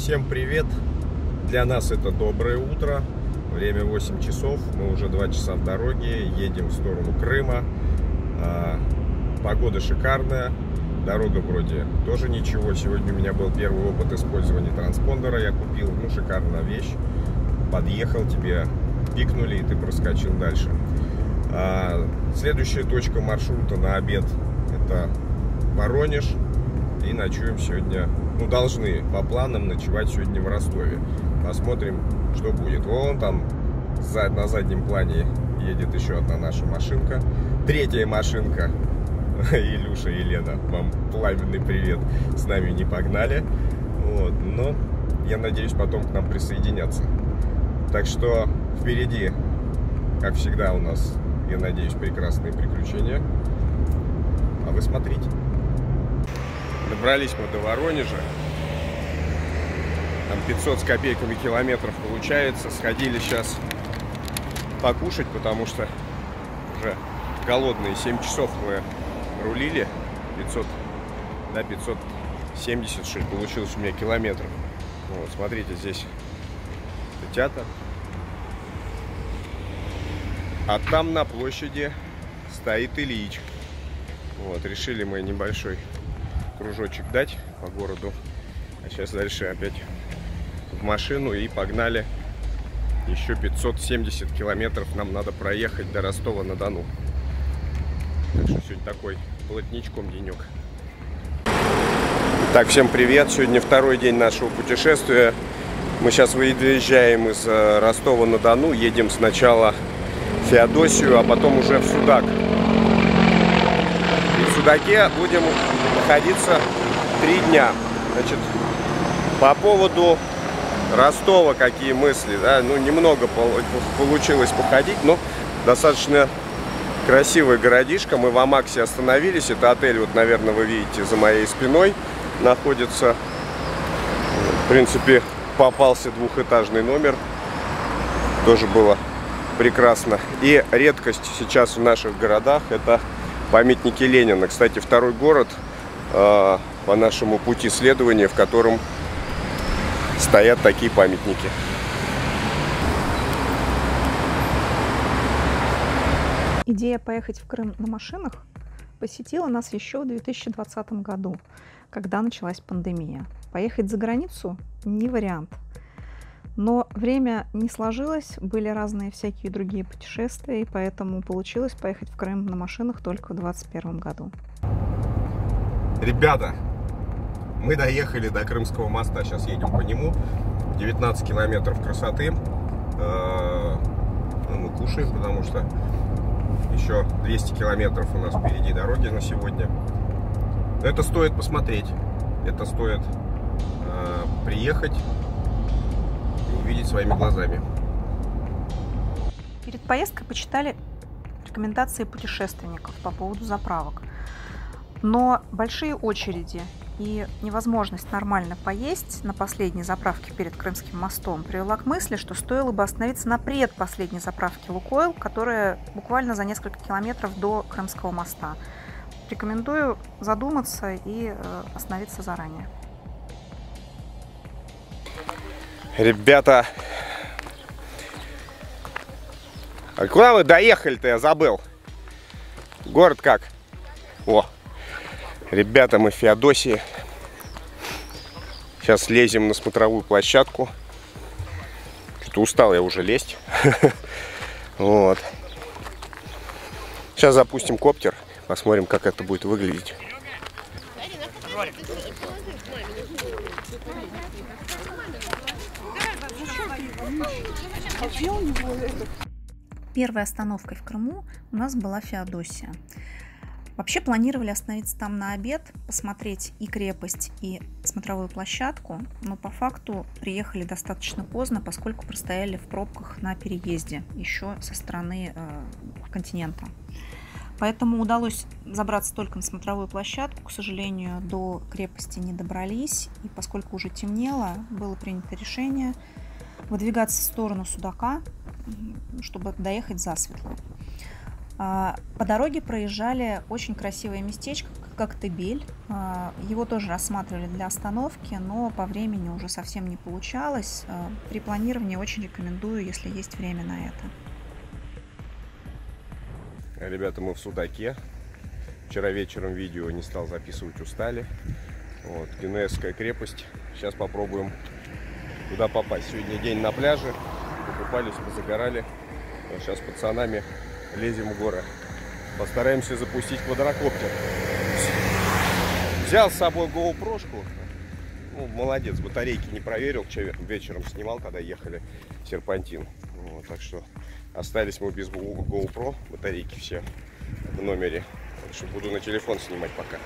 Всем привет! Для нас это доброе утро. Время 8 часов. Мы уже 2 часа в дороге. Едем в сторону Крыма. Погода шикарная. Дорога вроде тоже ничего. Сегодня у меня был первый опыт использования транспондера. Я купил, шикарная вещь. Подъехал, тебе пикнули, и ты проскочил дальше. Следующая точка маршрута на обед — это Воронеж. И ночуем сегодня, должны по планам ночевать сегодня в Ростове. Посмотрим, что будет. Вон там на заднем плане едет еще одна наша машинка. Третья машинка. Илюша и Лена, вам пламенный привет. С нами не погнали. Но я надеюсь, потом к нам присоединятся. Так что впереди, как всегда, у нас, я надеюсь, прекрасные приключения. А вы смотрите. Добрались мы до Воронежа. Там 500 с копейками километров получается. Сходили сейчас покушать, потому что уже голодные. 7 часов мы рулили. 570, что ли, получилось у меня километров. Смотрите, здесь театр. А там на площади стоит Ильич. Решили мы небольшой кружочек дать по городу. А сейчас дальше опять в машину и погнали. Еще 570 километров нам надо проехать до Ростова-на-Дону. Так что сегодня такой плотничком денек. Так, всем привет. Сегодня второй день нашего путешествия. Мы сейчас выезжаем из Ростова-на-Дону. Едем сначала в Феодосию, а потом уже в Судак. И в Судаке будем находиться 3 дня. Значит, по поводу Ростова какие мысли, да? Немного получилось походить, но достаточно красивый городишко. Мы в Амаксе остановились. Это отель, наверное, вы видите, за моей спиной находится. В принципе, попался двухэтажный номер. Тоже было прекрасно. И редкость сейчас в наших городах — это памятники Ленина. Кстати, второй город по нашему пути следования, в котором стоят такие памятники. Идея поехать в Крым на машинах посетила нас еще в 2020 году, когда началась пандемия. Поехать за границу — не вариант. Но время не сложилось, были разные всякие другие путешествия, и поэтому получилось поехать в Крым на машинах только в 2021 году. Ребята, мы доехали до Крымского моста, сейчас едем по нему. 19 километров красоты. Мы кушаем, потому что еще 200 километров у нас впереди дороги на сегодня. Но это стоит посмотреть, это стоит приехать и увидеть своими глазами. Перед поездкой почитали рекомендации путешественников по поводу заправок. Но большие очереди и невозможность нормально поесть на последней заправке перед Крымским мостом привела к мысли, что стоило бы остановиться на предпоследней заправке Лукойл, которая буквально за несколько километров до Крымского моста. Рекомендую задуматься и остановиться заранее. Ребята, а куда мы доехали-то, я забыл. Город как? Ребята, мы в Феодосии. Сейчас лезем на смотровую площадку. Что-то устал я уже лезть. Сейчас запустим коптер. Посмотрим, как это будет выглядеть. Первой остановкой в Крыму у нас была Феодосия. Вообще планировали остановиться там на обед, посмотреть и крепость, и смотровую площадку, но по факту приехали достаточно поздно, поскольку простояли в пробках на переезде еще со стороны континента. Поэтому удалось забраться только на смотровую площадку. К сожалению, до крепости не добрались, и поскольку уже темнело, было принято решение выдвигаться в сторону Судака, чтобы доехать засветло. По дороге проезжали очень красивое местечко, Коктебель. Его тоже рассматривали для остановки, но по времени уже совсем не получалось. При планировании очень рекомендую, если есть время на это. Ребята, мы в Судаке. Вчера вечером видео не стал записывать, устали. Вот, Генуэзская крепость. Сейчас попробуем туда попасть. Сегодня день на пляже. Покупались, позагорали. Сейчас с пацанами лезем в горы. Постараемся запустить квадрокоптер. Взял с собой GoPro-шку. Ну, молодец, батарейки не проверил. Вечером снимал, когда ехали в серпантин. Вот, так что остались мы без GoPro. Батарейки все в номере. Так что буду на телефон снимать пока.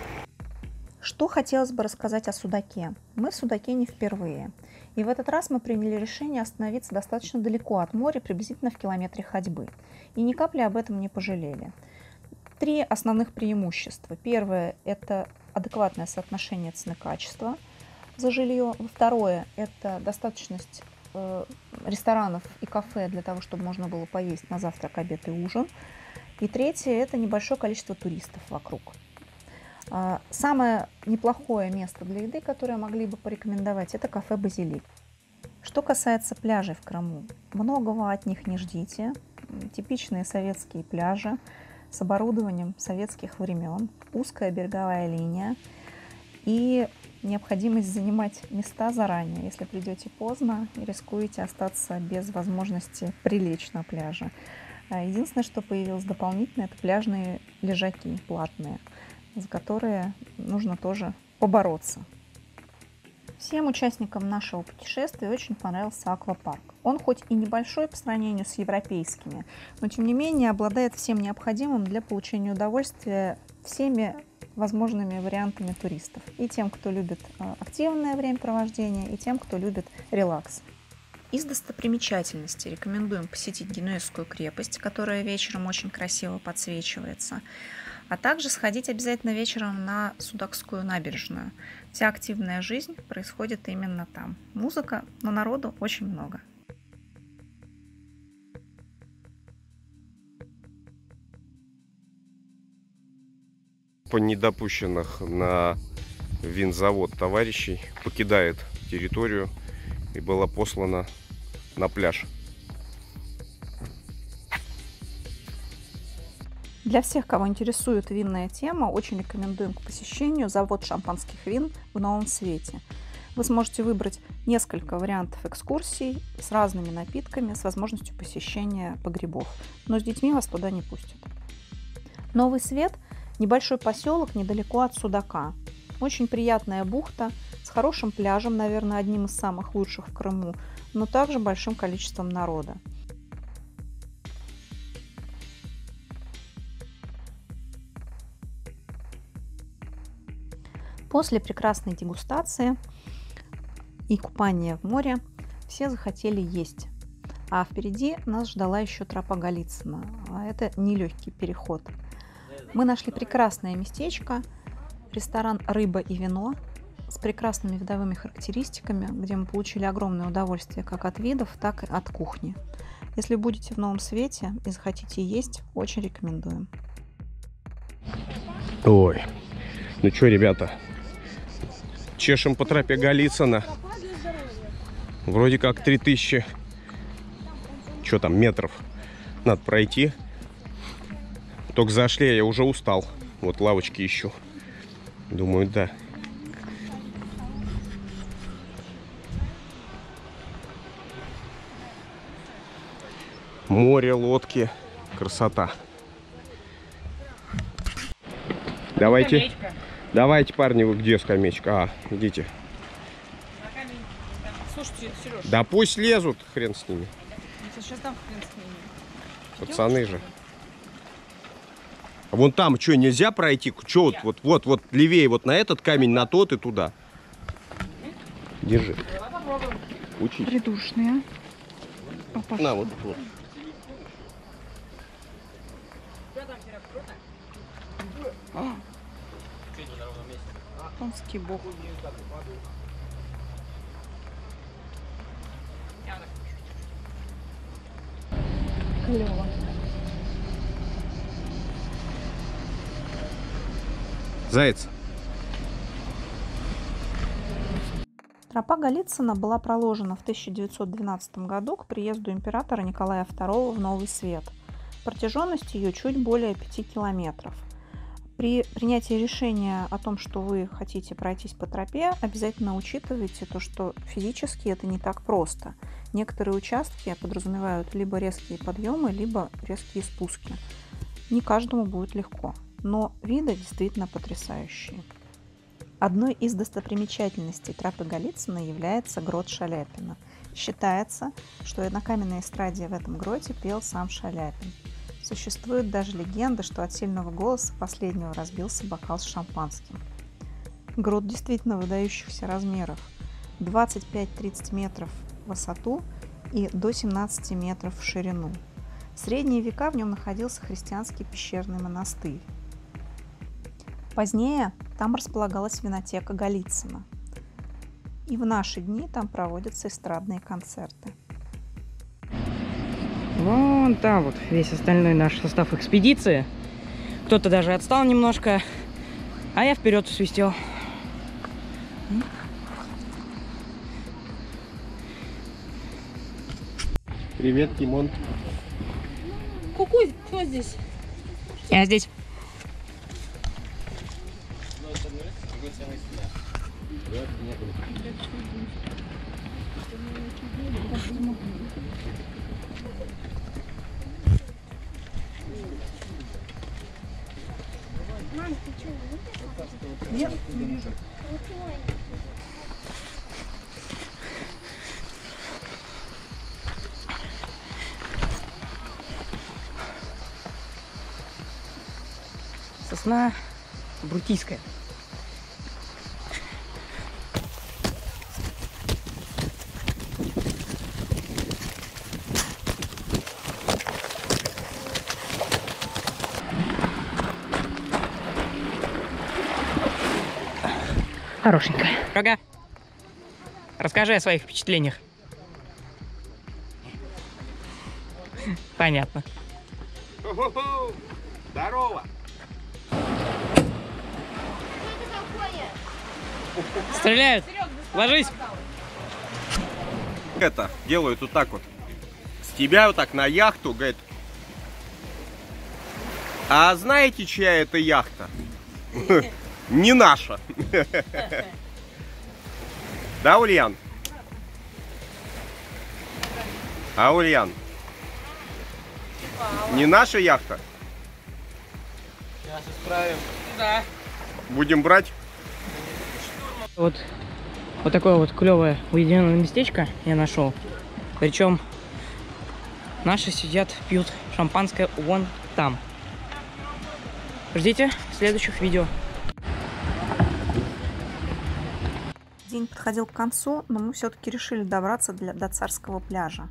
Что хотелось бы рассказать о Судаке? Мы в Судаке не впервые. И в этот раз мы приняли решение остановиться достаточно далеко от моря, приблизительно в километре ходьбы. И ни капли об этом не пожалели. 3 основных преимущества. Первое – это адекватное соотношение цены-качества за жилье. Второе – это достаточность ресторанов и кафе для того, чтобы можно было поесть на завтрак, обед и ужин. И третье – это небольшое количество туристов вокруг. Самое неплохое место для еды, которое могли бы порекомендовать, это кафе «Базилик». Что касается пляжей в Крыму, многого от них не ждите. Типичные советские пляжи с оборудованием советских времен, узкая береговая линия и необходимость занимать места заранее, если придете поздно и рискуете остаться без возможности прилечь на пляже. Единственное, что появилось дополнительно, это пляжные лежаки платные, за которые нужно тоже побороться. Всем участникам нашего путешествия очень понравился аквапарк. Он хоть и небольшой по сравнению с европейскими, но тем не менее обладает всем необходимым для получения удовольствия всеми возможными вариантами туристов. И тем, кто любит активное времяпровождение, и тем, кто любит релакс. Из достопримечательностей рекомендуем посетить Генуэзскую крепость, которая вечером очень красиво подсвечивается. А также сходить обязательно вечером на Судакскую набережную. Вся активная жизнь происходит именно там. Музыка, но народу очень много. По недопущенных на винзавод товарищей покидает территорию и была послана на пляж. Для всех, кого интересует винная тема, очень рекомендуем к посещению завод шампанских вин в Новом Свете. Вы сможете выбрать несколько вариантов экскурсий с разными напитками, с возможностью посещения погребов. Но с детьми вас туда не пустят. Новый Свет – небольшой поселок недалеко от Судака. Очень приятная бухта с хорошим пляжем, наверное, одним из самых лучших в Крыму, но также большим количеством народа. После прекрасной дегустации и купания в море все захотели есть. А впереди нас ждала еще тропа Голицына. А это нелегкий переход. Мы нашли прекрасное местечко, ресторан «Рыба и вино» с прекрасными видовыми характеристиками, где мы получили огромное удовольствие как от видов, так и от кухни. Если будете в Новом Свете и захотите есть, очень рекомендуем. Ой, ну что, ребята, чешем по тропе Голицына. Вроде как 3000, что там, метров надо пройти. Только зашли, я уже устал. Вот лавочки ищу. Думаю, да. Море, лодки, красота. Давайте, скамеечка. Давайте, парни, вы где скамеечка? А, идите. Слушайте, Сереж. Да пусть лезут, хрен с ними. Сейчас там хрен с ними. Пацаны же. А вон там что, нельзя пройти? Что вот левее, вот на этот камень, на тот и туда. Держи. Учись. Придушные. На, вот. Японский бог. Клево. Заяц. Тропа Голицына была проложена в 1912 году к приезду императора Николая II в Новый Свет. Протяженность ее чуть более 5 километров. При принятии решения о том, что вы хотите пройтись по тропе, обязательно учитывайте то, что физически это не так просто. Некоторые участки подразумевают либо резкие подъемы, либо резкие спуски. Не каждому будет легко, но виды действительно потрясающие. Одной из достопримечательностей тропы Голицына является грот Шаляпина. Считается, что на каменной эстраде в этом гроте пел сам Шаляпин. Существует даже легенда, что от сильного голоса последнего разбился бокал с шампанским. Грот действительно выдающихся размеров. 25-30 метров в высоту и до 17 метров в ширину. В средние века в нем находился христианский пещерный монастырь. Позднее там располагалась винотека Голицына. И в наши дни там проводятся эстрадные концерты. Вон там вот весь остальной наш состав экспедиции. Кто-то даже отстал немножко, а я вперед свистел. Привет, Тимон. Кукуй, кто здесь? Я здесь. Мам, ты что, Нет, не вижу. Сосна брутийская. Хорошенькая. Рога, расскажи о своих впечатлениях. Понятно. Здорово! Стреляют. Ложись. Это делают вот так вот. С тебя вот так на яхту, говорит. А знаете, чья это яхта? Не наша. Да, Ульян? А, Ульян? Не наша яхта? Сейчас исправим. Да. Будем брать? Вот такое вот клевое уединенное местечко я нашел. Причем наши сидят, пьют шампанское вон там. Ждите следующих видео. День подходил к концу, но мы все-таки решили добраться до Царского пляжа.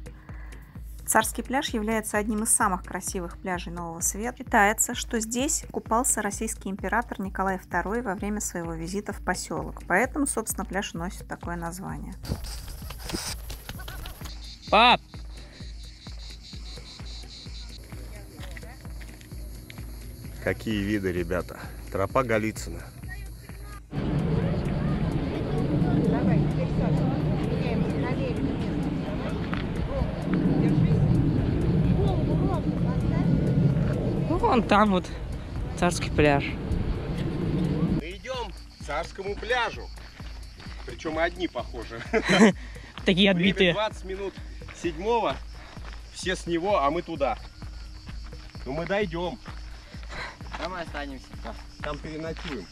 Царский пляж является одним из самых красивых пляжей Нового Света. Считается, что здесь купался российский император Николай II во время своего визита в поселок. Поэтому, собственно, пляж носит такое название. Пап! Какие виды, ребята. Тропа Голицына. Вон там вот Царский пляж. Мы идем к Царскому пляжу. Причем мы одни, похоже. Такие Время отбитые. 20 минут 7-го. Все с него, а мы туда. Ну мы дойдем. Там мы останемся. Там переночуем.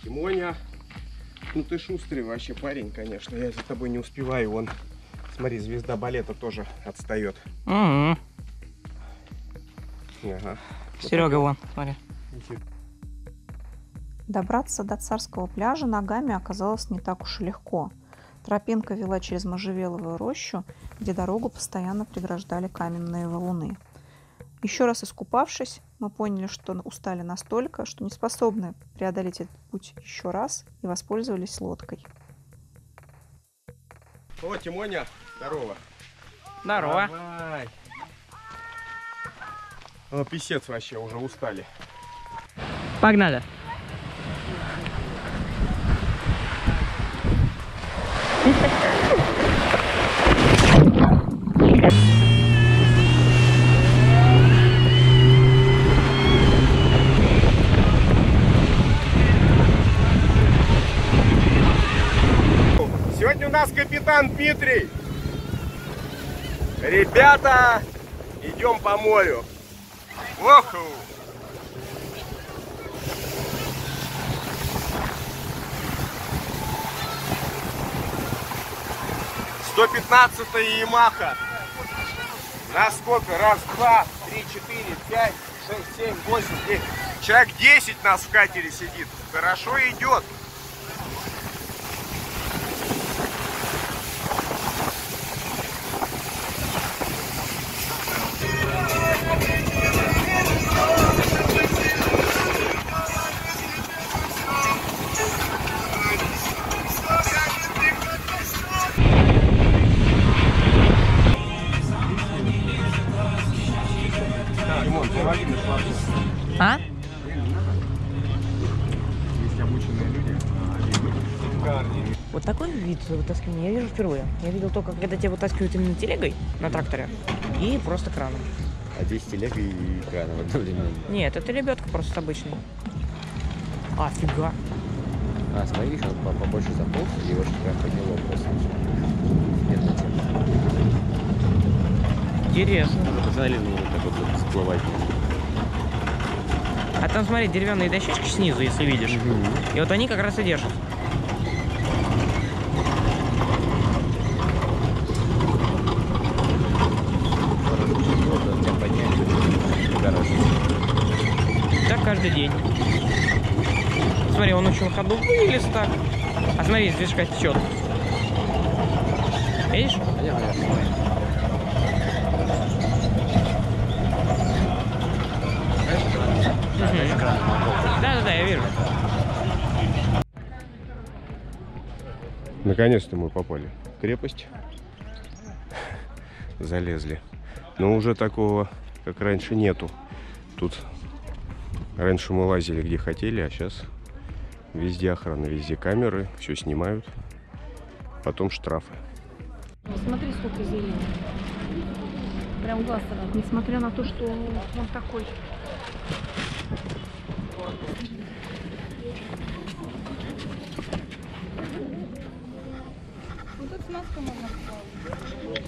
Тимоня, ну ты шустрый вообще парень, конечно. Я за тобой не успеваю. Вон, смотри, звезда балета тоже отстает. Угу. Ага. Серега вон, смотри. Добраться до Царского пляжа ногами оказалось не так уж и легко. Тропинка вела через можжевеловую рощу, где дорогу постоянно преграждали каменные валуны. Еще раз искупавшись, мы поняли, что устали настолько, что не способны преодолеть этот путь еще раз и воспользовались лодкой. О, Тимоня, здорово. Здорово. Давай. О, писец вообще, уже устали. Погнали. Сегодня у нас капитан Дмитрий. Ребята, идем по морю. Оху! «115-я Ямаха». На сколько? Раз, два, три, четыре, пять, шесть, семь, восемь, девять. Человек 10 нас в катере сидит. Хорошо идет. А? Есть обученные люди. Вот такой вид вытаскивания я вижу впервые. Я видел только, когда тебя вытаскивают именно телегой на тракторе и просто краном. А здесь телега и кран одновременно. Нет, это лебедка просто обычная. Офига. А, смотри, видишь, он побольше заполз, и его прям подняло просто. Интересно. Посмотри, ну, так вот всплывать. А там, смотри, деревянные дощечки снизу, если видишь. И вот они как раз и держат. Так каждый день. Смотри, он очень на ходу вылез так. А смотри, здесь как течет. Видишь? Да, я вижу. Наконец-то мы попали в крепость. Залезли. Но уже такого, как раньше, нету. Тут раньше мы лазили где хотели, а сейчас везде охрана, везде камеры, все снимают. Потом штрафы. Смотри, сколько зелени. Прям глаз радует, несмотря на то, что он такой. Вот тут с маской можно плавать.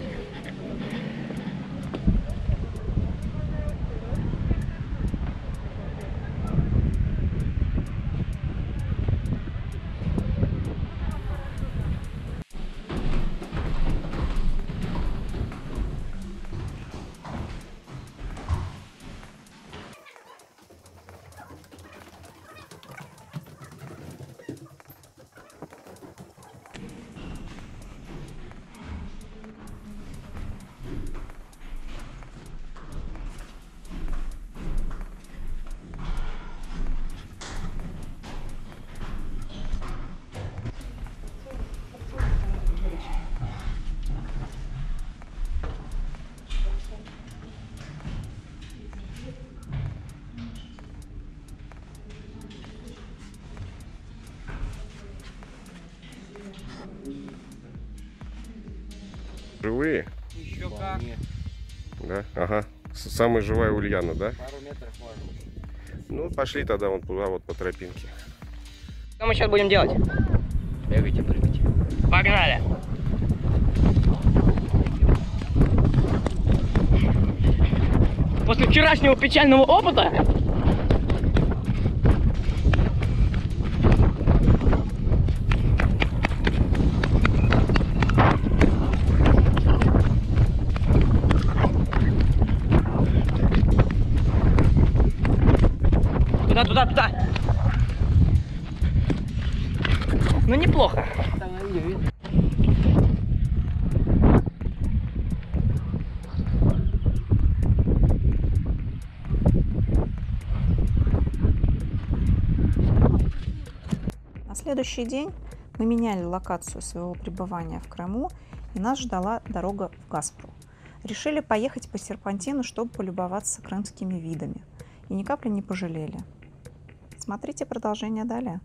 Живые? Еще как. Да? Ага. Самая живая Ульяна, да? Пару метров можно. Ну, пошли тогда вон туда, вот по тропинке. Что мы сейчас будем делать? Бегайте, прыгайте. Погнали! После вчерашнего печального опыта туда. Ну, неплохо. следующий день мы меняли локацию своего пребывания в Крыму, и нас ждала дорога в Гаспру. Решили поехать по серпантину, чтобы полюбоваться крымскими видами. И ни капли не пожалели. Смотрите продолжение далее.